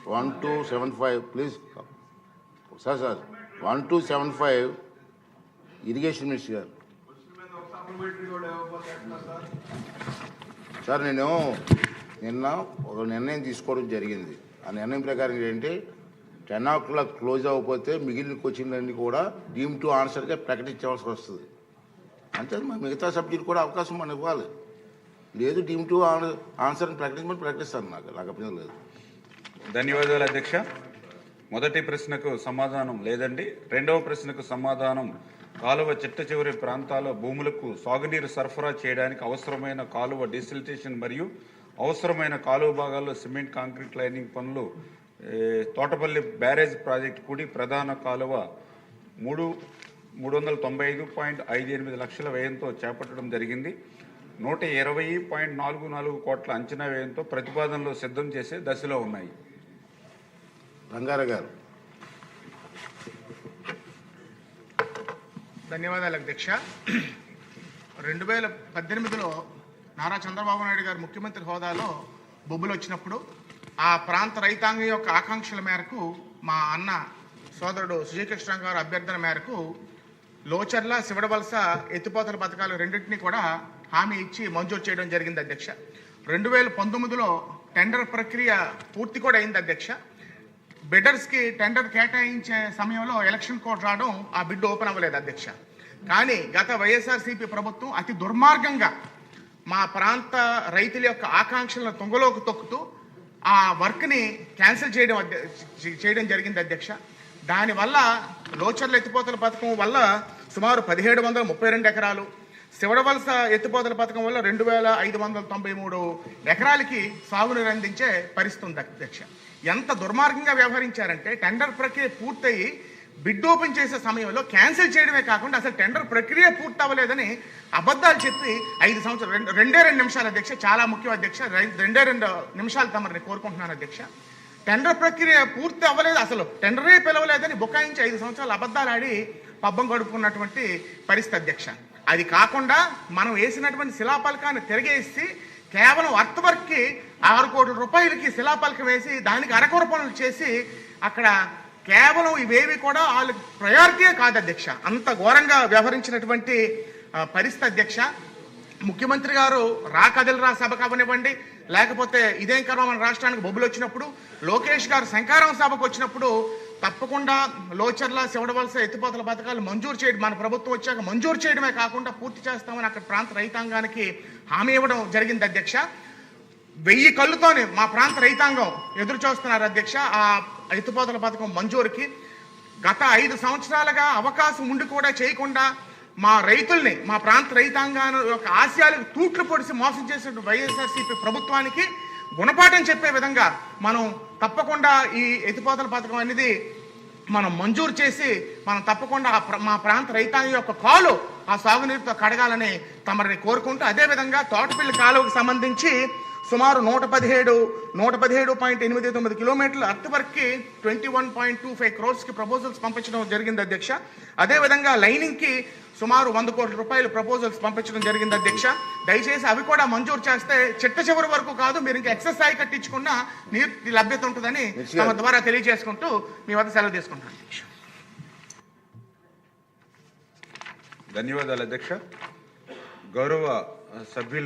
1275 please sir 1275 irrigation minister గారు. Sir నేను నిన్న ఒక నిర్ణయం తీసుకోవడం జరిగింది. ఆ నిర్ణయం ప్రకారం ఏంటంటే 10 o'clock క్లోజ్ అవ్వకపోతే మిగిలిన క్వశ్చన్లన్నీ కూడా డీమ్ టు ఆన్సర్గా ప్రకటించవలసి వస్తుంది. అంతే మిగతా సబ్జెక్ట్ కూడా అవకాశం మనం ఇవ్వాలి. లేదు డీమ్ టు ఆన్సర్ని ప్రకటించమని ప్రకటిస్తాను. నాకు అభ్యంతరం లేదు. ధన్యవాదాలు అధ్యక్ష. మొదటి ప్రశ్నకు సమాధానం లేదండి. రెండవ ప్రశ్నకు సమాధానం కాలువ చిట్ట చివరి ప్రాంతాల భూములకు సాగునీరు సరఫరా చేయడానికి అవసరమైన కాలువ డిసిల్టేషన్ మరియు అవసరమైన కాలువ భాగాల్లో సిమెంట్ కాంక్రీట్ లైనింగ్ పనులు తోటపల్లి బ్యారేజ్ ప్రాజెక్టు కూడి ప్రధాన కాలువ 395.58 లక్షల వ్యయంతో చేపట్టడం జరిగింది. 120.44 కోట్ల అంచనా వ్యయంతో ప్రతిపాదనలు సిద్ధం చేసే దశలో ఉన్నాయి. రంగారావు గారు. ధన్యవాదాలు అధ్యక్ష. 2018లో నారా చంద్రబాబు నాయుడు గారు ముఖ్యమంత్రి హోదాలో బొబ్బులు వచ్చినప్పుడు ఆ ప్రాంత రైతాంగం యొక్క ఆకాంక్షల మేరకు మా అన్న సోదరుడు సుజయకృష్ణ గారు అభ్యర్థన మేరకు లోచర్ల శివడవలస ఎత్తిపోతల పథకాలు రెండింటినీ కూడా హామీ ఇచ్చి మంజూరు చేయడం జరిగింది అధ్యక్ష. 2019లో టెండర్ ప్రక్రియ పూర్తి కూడా అయింది అధ్యక్ష. బిడ్డర్స్కి టెండర్ కేటాయించే సమయంలో ఎలక్షన్ కోడ్ రావడం ఆ బిడ్ ఓపెన్ అవ్వలేదు అధ్యక్ష. కానీ గత వైఎస్ఆర్సీపీ ప్రభుత్వం అతి దుర్మార్గంగా మా ప్రాంత రైతుల యొక్క ఆకాంక్షలను తుంగలోకి తొక్కుతూ ఆ వర్క్ని క్యాన్సిల్ చేయడం జరిగింది అధ్యక్ష. దానివల్ల లోచర్ల ఎత్తిపోతల పథకం వల్ల సుమారు 1732 ఎకరాలు, శివడవలస ఎత్తిపోతల పథకం వల్ల 2593 ఎకరాలకి సాగునీరు అందించే పరిస్థితి ఉంది అధ్యక్ష. ఎంత దుర్మార్గంగా వ్యవహరించారంటే టెండర్ ప్రక్రియ పూర్తయి బిడ్ ఓపెన్ చేసే సమయంలో క్యాన్సిల్ చేయడమే కాకుండా అసలు టెండర్ ప్రక్రియ పూర్తి అవ్వలేదని అబద్ధాలు చెప్పి 5 సంవత్సరాలు 2 నిమిషాలు అధ్యక్ష, చాలా ముఖ్యం అధ్యక్ష, 2 నిమిషాలు తమరిని కోరుకుంటున్నాను అధ్యక్ష. టెండర్ ప్రక్రియ పూర్తి అవ్వలేదు, అసలు టెండరే పిలవలేదని బుకాయించి 5 సంవత్సరాలు అబద్ధాలు ఆడి పబ్బం గడుపుకున్నటువంటి పరిస్థితి అధ్యక్ష. అది కాకుండా మనం వేసినటువంటి శిలాపలకాన్ని తిరిగేసి కేవలం అర్త్ వర్క్కి 6 కోట్ల రూపాయలకి శిలాపలకం వేసి దానికి అరకొర పనులు చేసి అక్కడ కేవలం ఇవేవి కూడా వాళ్ళకి ప్రయారిటీయే కాదు అధ్యక్ష. అంత ఘోరంగా వ్యవహరించినటువంటి పరిస్థితి అధ్యక్ష. ముఖ్యమంత్రి గారు కదిలరా సభకు అవ్వనివ్వండి, లేకపోతే ఇదేం కర్మ మన రాష్ట్రానికి బొబ్బులు వచ్చినప్పుడు, లోకేష్ గారు శంకారం సభకు వచ్చినప్పుడు తప్పకుండా లోచర్ల శివడవలస ఎత్తిపోతల పథకాలు మంజూరు చేయడం, మన ప్రభుత్వం వచ్చాక మంజూరు చేయడమే కాకుండా పూర్తి చేస్తామని అక్కడ ప్రాంత రైతాంగానికి హామీ ఇవ్వడం జరిగింది అధ్యక్ష. 1000 కళ్ళుతోనే మా ప్రాంత రైతాంగం ఎదురు చూస్తున్నారు అధ్యక్ష ఆ ఎత్తిపోతల పథకం మంజూరుకి. గత 5 సంవత్సరాలుగా అవకాశం ఉండి కూడా చేయకుండా మా రైతుల్ని, మా ప్రాంత రైతాంగాన్ని యొక్క ఆశయాలకు తూట్లు పొడిసి మోసం చేసిన వైఎస్ఆర్సీపీ ప్రభుత్వానికి గుణపాఠం చెప్పే విధంగా మనం తప్పకుండా ఈ ఎత్తిపోతల పథకం అనేది మనం మంజూరు చేసి మనం తప్పకుండా మా ప్రాంత రైతాంగం యొక్క కాలు ఆ సాగునీరుతో కడగాలని తమరిని కోరుకుంటూ, అదేవిధంగా తోటపల్లి కాలువకు సంబంధించి సుమారు 117.89 కిలోమీటర్ల అర్త్ వర్క్కి 21.25 crores ప్రపోజల్స్ పంపించడం జరిగింది అధ్యక్ష. అదేవిధంగా లైనింగ్కి సుమారు 100 కోట్ల రూపాయలు ప్రపోజల్స్ పంపించడం జరిగింది అధ్యక్ష. దయచేసి అవి కూడా మంజూరు చేస్తే చిట్ట చివరి వరకు కాదు, మీరు ఇంకా ఎక్సర్సైజ్ కట్టించుకున్న నీరు లభ్యత ఉంటుందని తమ ద్వారా తెలియజేసుకుంటూ మీ వద్ద సెలవు తీసుకుంటాను అధ్యక్ష. ధన్యవాదాలు అధ్యక్ష. గౌరవ సభ్యులు